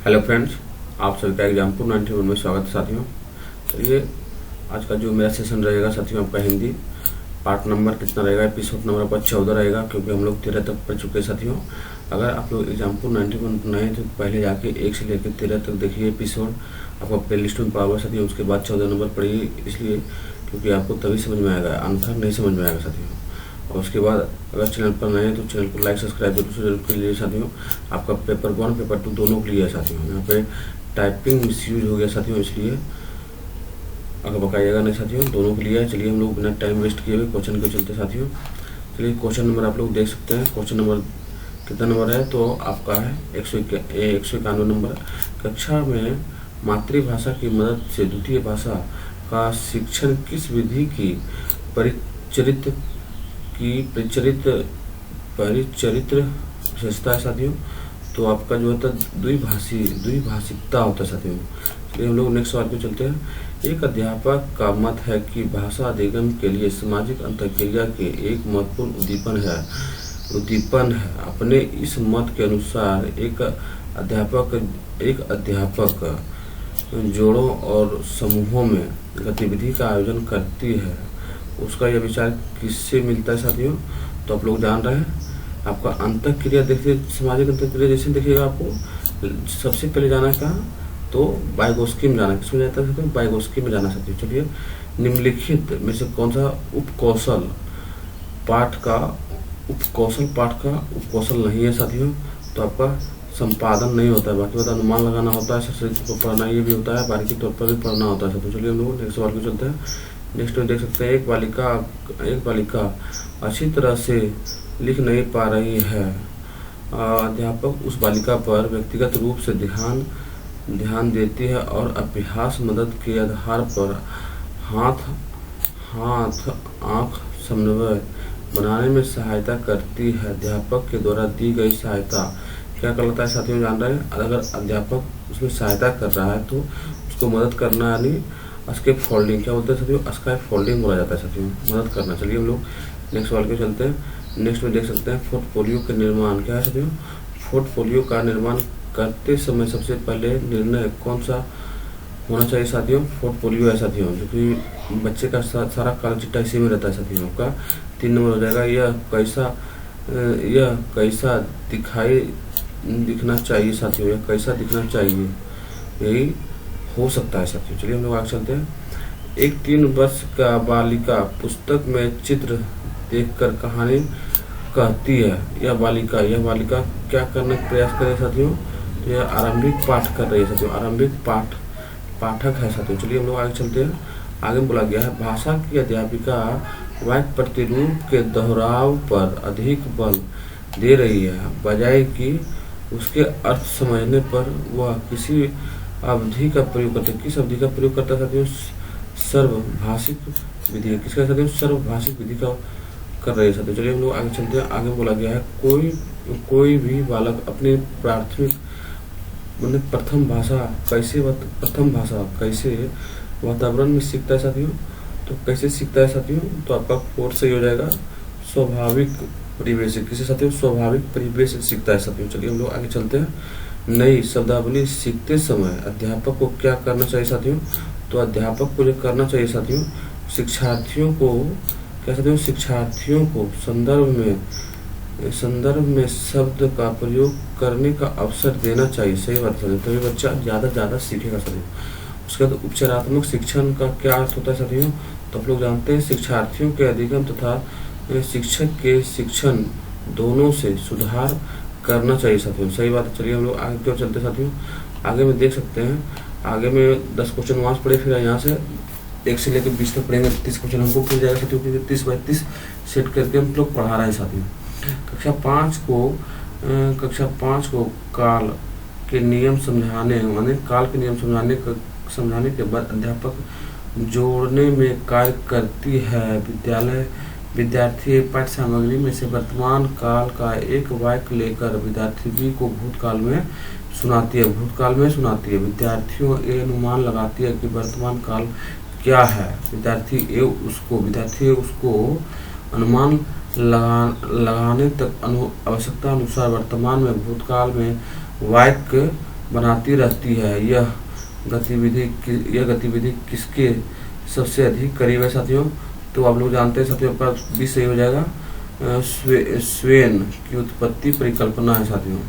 Hello friends, आप सभी का एग्जाम्पल 91 में स्वागत है साथियों। चलिए आज का जो मेरा सेशन रहेगा साथियों, आपका हिंदी पार्ट नंबर कितना रहेगा, एपिसोड नंबर आपका 14 रहेगा, क्योंकि हम लोग 13 तक पढ़ चुके हैं साथियों। अगर आप लोग एग्जाम्पल 91 बनाए तो पहले जाके 1 से लेकर 13 तक देखिए एपिसोड, आपका प्ले लिस्ट में पावर साथियों। उसके बाद 14 नंबर पढ़िए, इसलिए क्योंकि आपको तभी समझ में आएगा, अन्यथा नहीं समझ में आएगा साथियों। और उसके बाद अगर चैनल पर नए हैं तो चैनल को लाइक सब्सक्राइब जरूर के लिए साथियों। आपका पेपर 1 पेपर 2 दोनों के लिए है साथियों। यहाँ पे टाइपिंग मिसयूज हो गया साथियों, इसलिए अगर बकाइएगा नहीं साथियों, दोनों के लिए है। चलिए हम लोग बिना टाइम वेस्ट किए हुए क्वेश्चन के चलते साथियों। चलिए क्वेश्चन नंबर आप लोग देख सकते हैं। क्वेश्चन नंबर कितना नंबर है तो आपका है 191 नंबर। कक्षा में मातृभाषा की मदद से द्वितीय भाषा का शिक्षण किस विधि की परिचरित विशेषता है साथियों। तो आपका जो होता है द्विभाषिकता होता है साथियों। चलिए हम लोग नेक्स्ट सवाल पे चलते हैं। एक अध्यापक का मत है कि भाषा अधिगम के लिए सामाजिक अंतःक्रिया के एक महत्वपूर्ण उद्दीपन है। अपने इस मत के अनुसार एक अध्यापक जोड़ों और समूहों में गतिविधि का आयोजन करती है। उसका यह विचार किससे मिलता है साथियों। तो आप लोग जान रहे हैं, आपका अंतःक्रिया देखिए, सामाजिक अंतःक्रिया जैसे देखिएगा, आपको सबसे पहले जाना है कहाँ तो वाइगोत्स्की में जाना। किसमें जाता है? वाइगोत्स्की में जाना साथियों। चलिए निम्नलिखित में से कौन सा उपकौशल पाठ का उपकौशल नहीं है साथियों। तो आपका संपादन नहीं होता है, बाकी होता है अनुमान लगाना होता है, सशस्त्र को पढ़ना ये भी होता है, बारीकी तौर पर भी पढ़ना होता है साथियों। चलिए हम लोग नेक्स्ट सवाल पे चलते हैं। नेक्स्ट में देख सकते हैं, एक बालिका अच्छी तरह से लिख नहीं पा रही है। अध्यापक उस बालिका पर व्यक्तिगत रूप से ध्यान देती है और अभ्यास मदद के आधार पर हाथ आंख समन्वय बनाने में सहायता करती है। अध्यापक के द्वारा दी गई सहायता क्या कहलाता है साथियों, जान रहे हैं। अगर अध्यापक उसमें सहायता कर रहा है तो उसको मदद करना, यानी स्केप फोल्डिंग क्या बोलते हैं साथियों, स्काई फोल्डिंग बोला जाता है साथियों, मदद करना। चलिए हम लोग नेक्स्ट सवाल पे चलते हैं। नेक्स्ट में देख सकते हैं पोर्टफोलियो का निर्माण क्या है साथियों। पोर्टफोलियो का निर्माण करते समय सबसे पहले निर्णय कौन सा होना चाहिए साथियों। पोर्टफोलियो है साथियों, जो कि बच्चे का सारा काल चिट्ठा इसी में रहता है साथियों। आपका 3 नंबर हो जाएगा। यह कैसा दिखना चाहिए साथियों, यह कैसा दिखना चाहिए, यही हो सकता है साथियों। चलिए हम लोग आगे चलते हैं। एक 3 वर्ष का बालिका पुस्तक में चित्र देखकर कहानी कहती है। यह बालिका क्या करने का प्रयास कर रही है साथियों। तो यह आरंभिक पाठ कर रही है साथियों, आरंभिक पाठक है साथियों। चलिए हम लोग आगे चलते हैं। आगे बोला गया है, भाषा की अध्यापिका वाक्य प्रतिरूप के दोहराव पर अधिक बल दे रही है, बजाय कि उसके अर्थ समझने पर। वह किसी अवधि का प्रयोग करते, किस अवधि का प्रयोग करता है साथियों, सर्वभाषिक विधि। किसका साथियों, सर्वभाषिक विधि का कर रहे हैं साथियों। चलिए हम लोग आगे चलते हैं। आगे बोला गया है, कोई भी बालक अपनी प्रथम भाषा कैसे वातावरण में सीखता है साथियों। तो कैसे सीखता है साथियों, तो आपका 4 सही हो जाएगा, स्वाभाविक परिवेश से। किसी साथियों, स्वाभाविक परिवेश से सीखता है साथियों। चलिए हम लोग आगे चलते हैं। नई शब्दावली सीखते समय अध्यापक को क्या करना चाहिए साथियों। तो अध्यापक को जो करना चाहिए साथियों, शिक्षार्थियों को संदर्भ में शब्द का प्रयोग करने का अवसर देना चाहिए। सही बात है, तभी बच्चा ज्यादा सीखेगा साथियों। उसके बाद उपचारात्मक शिक्षण का क्या अर्थ होता है साथियों। तो आप लोग जानते हैं, शिक्षार्थियों के अधिगम तथा शिक्षक के शिक्षण दोनों से सुधार करना चाहिए साथियों। सही बात है। चलिए हम लोग आगे क्यों चलते साथियों। आगे में देख सकते हैं, आगे में 10 क्वेश्चन वहाँ से पढ़े, फिर यहाँ से 1 से लेकर 20 तक पढ़ेंगे। 30 क्वेश्चन हमको मिल जाएगा साथियों, क्योंकि 30 बाई 30 सेट करके हम लोग पढ़ा रहे हैं साथियों। कक्षा 5 को काल के नियम समझाने के बाद अध्यापक जोड़ने में कार्य करती है। विद्यार्थी पाठ्य सामग्री में से वर्तमान काल का एक वाक्य लेकर विद्यार्थी बी को भूतकाल में सुनाती है। विद्यार्थियों ए अनुमान लगाती है कि वर्तमान काल क्या है। विद्यार्थी ए उसको अनुमान लगाने तक आवश्यकता अनुसार वर्तमान में भूतकाल में वाक्य बनाती रहती है। यह गतिविधि किसके सबसे अधिक करीब है साथियों? तो आप लोग जानते हैं साथियों, आपका 20 सही हो जाएगा। स्वेन की उत्पत्ति परिकल्पना है साथियों।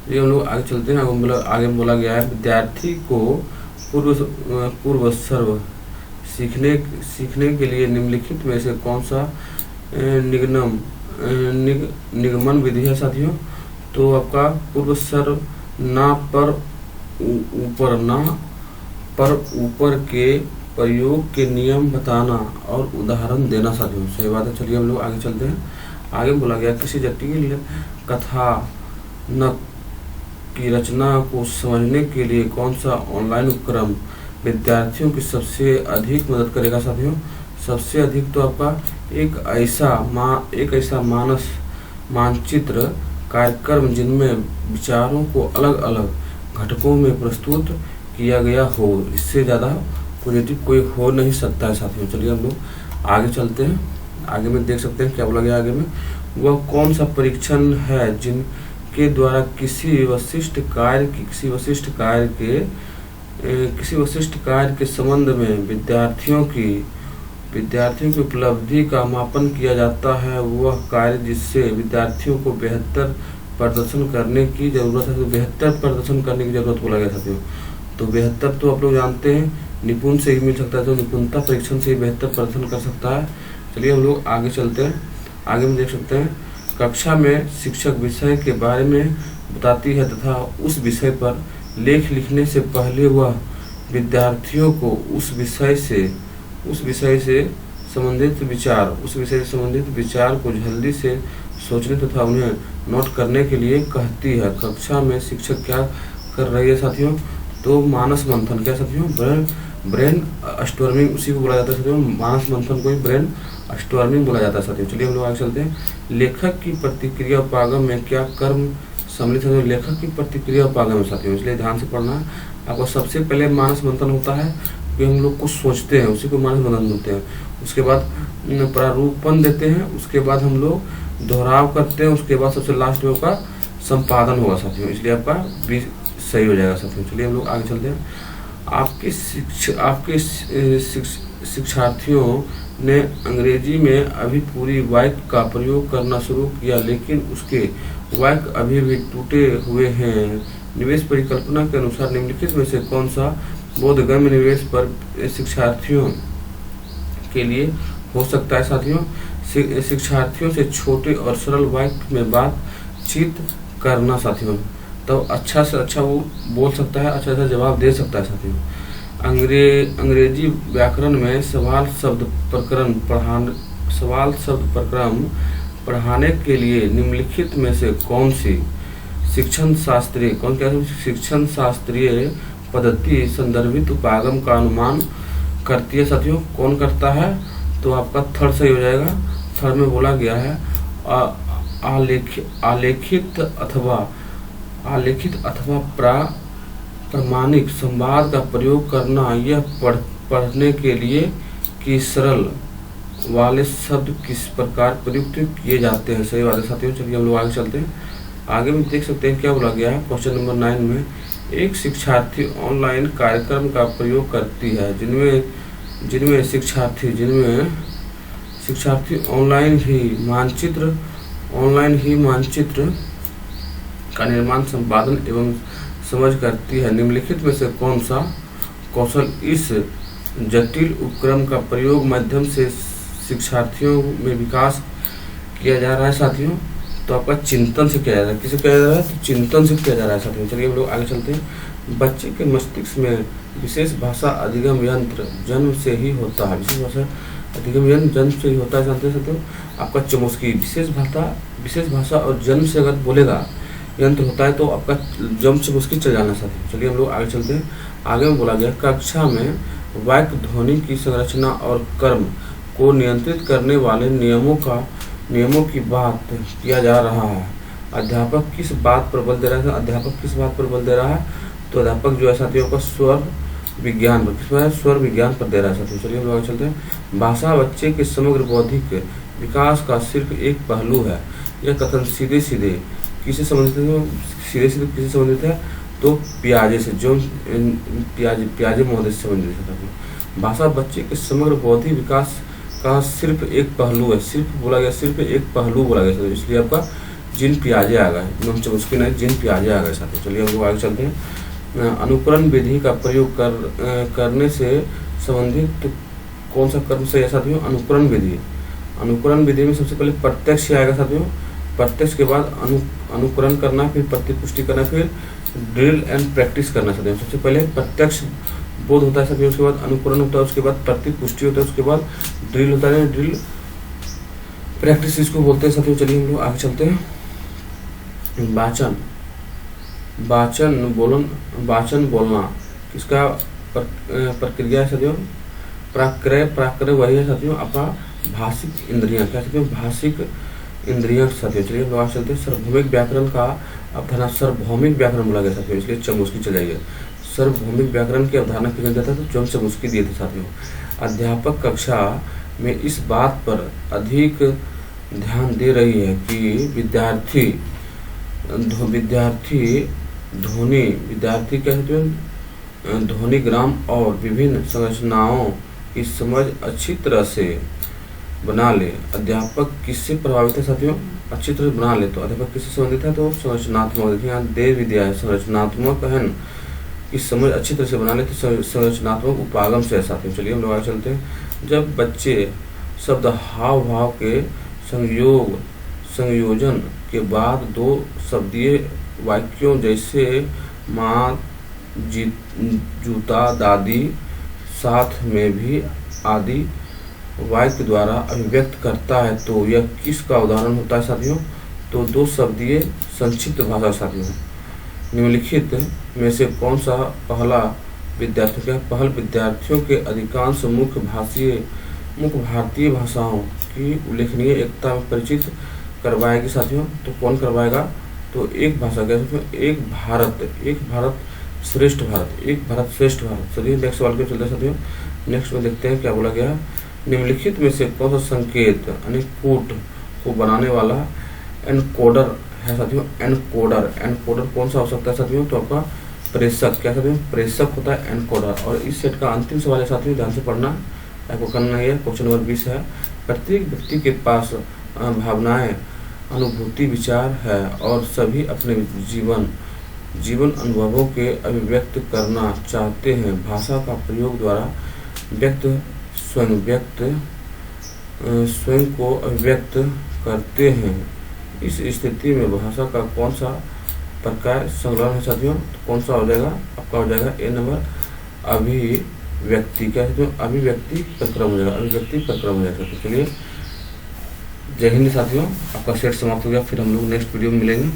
ये हम लोग आगे चलते हैं। आगे बोला गया है विद्यार्थी को पूर्व सर्व सीखने के लिए निम्नलिखित में से कौन सा निगमन विधि है साथियों? तो आपका पूर्व सर्व ना पर ऊपर के प्रयोग के नियम बताना और उदाहरण देना साथियों। सही बात है। चलिए हम लोग आगे चलते हैं। आगे बोला गया किसी जटिल कथानक की रचना को समझने के लिए कौन सा ऑनलाइन उपकरण विद्यार्थियों की सबसे अधिक मदद करेगा साथियों? सबसे अधिक तो आपका एक ऐसा मानचित्र कार्यक्रम जिनमें विचारों को अलग अलग घटकों में प्रस्तुत किया गया हो। इससे ज़्यादा पॉजिटिव कोई हो नहीं सकता है साथियों। चलिए हम लोग आगे चलते हैं। आगे में देख सकते हैं क्या बोला गया आगे में, वह कौन सा परीक्षण है जिनके द्वारा किसी विशिष्ट कार्य के संबंध में विद्यार्थियों की उपलब्धि का मापन किया जाता है। वह कार्य जिससे विद्यार्थियों को बेहतर प्रदर्शन करने की जरूरत है। तो बेहतर प्रदर्शन करने की जरूरत बोला गया साथियों। तो बेहतर तो आप लोग जानते हैं निपुण से ही मिल सकता है, तो निपुणता परीक्षण से ही बेहतर प्रदर्शन कर सकता है। चलिए हम लोग आगे चलते हैं। आगे में देख सकते हैं कक्षा में शिक्षक विषय के बारे में बताती है तथा उस विषय पर लेख लिखने से पहले वह विद्यार्थियों को उस विषय से संबंधित विचार को जल्दी से सोचने तथा उन्हें नोट करने के लिए कहती है। कक्षा में शिक्षक क्या कर रही है साथियों? तो मानस मंथन। क्या साथियों? ब्रेन स्टॉर्मिंग उसी को बोला जाता है साथियों। मानस मंथन को ब्रेन स्टॉर्मिंग बोला जाता है साथियों। चलिए हम लोग आगे चलते हैं। लेखक की प्रतिक्रिया उपागम में क्या कर्म सम्मिलित है? लेखक की प्रतिक्रिया उपागम है साथियों, इसलिए ध्यान से पढ़ना है आपको। सबसे पहले मानस मंथन होता है कि हम लोग कुछ सोचते हैं, उसी को मानस मंथन बोलते हैं। उसके बाद प्रारूपण देते हैं, उसके बाद हम लोग दोहराव करते हैं, उसके बाद सबसे लास्ट में आपका संपादन होगा साथियों। इसलिए आपका 20 सही हो जाएगा साथियों। चलिए हम लोग आगे चलते हैं। आपके शिक्षार्थियों ने अंग्रेजी में अभी पूरी वाक्य का प्रयोग करना शुरू किया, लेकिन उसके वाक्य अभी भी टूटे हुए हैं। निवेश परिकल्पना के अनुसार निम्नलिखित में से कौन सा बोधगम्य निवेश पर शिक्षार्थियों के लिए हो सकता है साथियों? शिक्षार्थियों से छोटे और सरल वाक्य में बातचीत करना साथियों, तो अच्छा से अच्छा वो बोल सकता है, अच्छा सा जवाब दे सकता है साथियों। अंग्रेजी व्याकरण में सवाल शब्द प्रक्रम पढ़ाने के लिए निम्नलिखित में से कौन सी शिक्षण शास्त्रीय पद्धति संदर्भित उपागम का अनुमान करती है साथियों? कौन करता है? तो आपका थर्ड सही हो जाएगा। थर्ड में बोला गया है आलेखित अथवा प्रामाणिक संवाद का प्रयोग करना। यह पढ़ने के लिए कि सरल वाले शब्द किस प्रकार प्रयुक्त किए जाते हैं। सही बात है साथियों। चलिए हम लोग आगे चलते हैं। आगे में देख सकते हैं क्या बोला गया है क्वेश्चन नंबर 9 में, एक शिक्षार्थी ऑनलाइन कार्यक्रम का प्रयोग करती है जिनमें शिक्षार्थी ऑनलाइन ही मानचित्र का निर्माण, संपादन एवं समझ करती है। निम्नलिखित में से कौन सा कौशल इस जटिल उपक्रम का प्रयोग माध्यम से शिक्षार्थियों में विकास किया जा रहा है साथियों? तो आपका चिंतन से किया जा रहा है। किसे किया जा रहा है? तो चिंतन से किया जा रहा है साथियों। चलिए हम लोग आगे चलते हैं। बच्चे के मस्तिष्क में विशेष भाषा अधिगम यंत्र जन्म से ही होता है। विशेष भाषा अधिगम यंत्र जन्म से ही होता है जानते हैं साथियों। आपका चमुस्की विशेष भाषा और जन्म से अगर बोलेगा यंत्र होता है तो आपका जम से मुश्किल चल जाना साथियों। चलिए हम लोग आगे चलते हैं। आगे में बोला गया कक्षा में वाक्य ध्वनि की संरचना और क्रम को नियंत्रित करने वाले नियमों की बात किया जा रहा है। अध्यापक किस बात पर बल दे रहा है? तो अध्यापक जो है साथियों का स्वर विज्ञान पर दे रहा है साथियों। चलिए हम लोग आगे चलते हैं। भाषा बच्चे के समग्र बौद्धिक विकास का सिर्फ एक पहलू है। यह कथन सीधे किसे संबंधित है? सीधे सीधे किससे संबंधित है, तो पियाजे से, जो पियाजे महोदय से संबंधित है। भाषा बच्चे के समग्र बौद्धिक विकास का सिर्फ एक पहलू है, सिर्फ बोला गया, सिर्फ एक पहलू बोला गया, इसलिए आपका जीन पियाजे आ गया, एकदम चमुस्की नहीं, जीन पियाजे आ गए साथियों। चलिए हम लोग आगे चलते हैं। अनुकरण विधि का प्रयोग करने से संबंधित कौन सा कर्म सही है साथियों, अनुकरण विधि। अनुकरण विधि में सबसे पहले प्रत्यक्ष आएगा साथियों, प्रत्यक्ष के बाद अनुकरण करना, फिर प्रतिपुष्टि करना, फिर ड्रिल एंड प्रैक्टिस करना साथियों। सबसे पहले प्रत्यक्ष बोध होता है साथियों, उसके बाद अनुकरण होता है, उसके बाद प्रतिपुष्टि होता है, उसके बाद ड्रिल होता है, ड्रिल प्रैक्टिस इसको बोलते हैं साथियों। चलिए हम लोग आगे चलते हैं। वाचन, वाचन बोलना किसका प्रक्रिया है साथियों, प्राक्रय वही है साथियों आपका भाषिक इंद्रियां, क्या साथियों, भाषिक इंद्रियां साथियों। चलिए हम लोग आगे चलते हैं। सार्वभौमिक व्याकरण का अवधारणा, सार्वभौमिक व्याकरण बोला गया साथियों, इसलिए चमुस्की चलाइए। सार्वभौमिक व्याकरण की अवधारणा किसने दिया था, तो जो चमुस्की दिए थे साथियों। अध्यापक कक्षा में इस बात पर अधिक ध्यान दे रही है कि विद्यार्थी क्या साथियों, ध्वनिग्राम और विभिन्न संरचनाओं की समझ अच्छी तरह से बना ले। अध्यापक किससे प्रभावित है साथियों, अच्छी तरह बना ले, तो अध्यापक किससे संबंधित है, तो संरचनात्मक। देखिए यहाँ दे विद्या है, संरचनात्मक है की समझ अच्छी तरह से बना ले, तो संरचनात्मक उपागम से है साथियों। चलिए हम लोग आगे चलते हैं। जब बच्चे शब्द हाव भाव के संयोजन के बाद दो शब्दीय वाक्यों जैसे माँ, जूता, दादी, साथ में भी आदि वाक्य द्वारा अभिव्यक्त करता है, तो यह किसका उदाहरण होता है साथियों, तो दो शब्दीय संक्षिप्त भाषा साथियों। निम्नलिखित में से कौन सा पहल विद्यार्थियों के अधिकांश मुख्य भारतीय भाषाओं की उल्लेखनीय एकता में परिचित करवाएगी साथियों, तो कौन करवाएगा, तो एक भाषा क्या साथियों, एक भारत श्रेष्ठ भारत। चलिए नेक्स्ट सवाल पे चलते हैं साथियों। नेक्स्ट में देखते हैं क्या बोला गया। निम्नलिखित में से कौन सा संकेत यानी कोड को बनाने वाला एनकोडर है साथियों, एनकोडर कौन सा हो सकता है साथियों, तो आपका प्रेषक, क्या साथियों, प्रेषक होता है एनकोडर। और इस सेट का अंतिम सवाल है साथियों, ध्यान से पढ़ना, आपको करना है, क्वेश्चन नंबर 20 है। प्रत्येक व्यक्ति के पास भावनाएं, अनुभूति, विचार है और सभी अपने जीवन अनुभवों के अभिव्यक्त करना चाहते हैं। भाषा का प्रयोग द्वारा स्वयं को अभिव्यक्त करते हैं। इस स्थिति में भाषा का कौन सा प्रकार संलग्न है साथियों, तो कौन सा हो जाएगा, आपका हो जाएगा ए नंबर अभिव्यक्ति, क्या साथियों, अभिव्यक्ति प्रक्रम हो जाएगा। तो चलिए जय हिंद साथियों, आपका सेट समाप्त हो गया, फिर हम लोग नेक्स्ट वीडियो में मिलेंगे।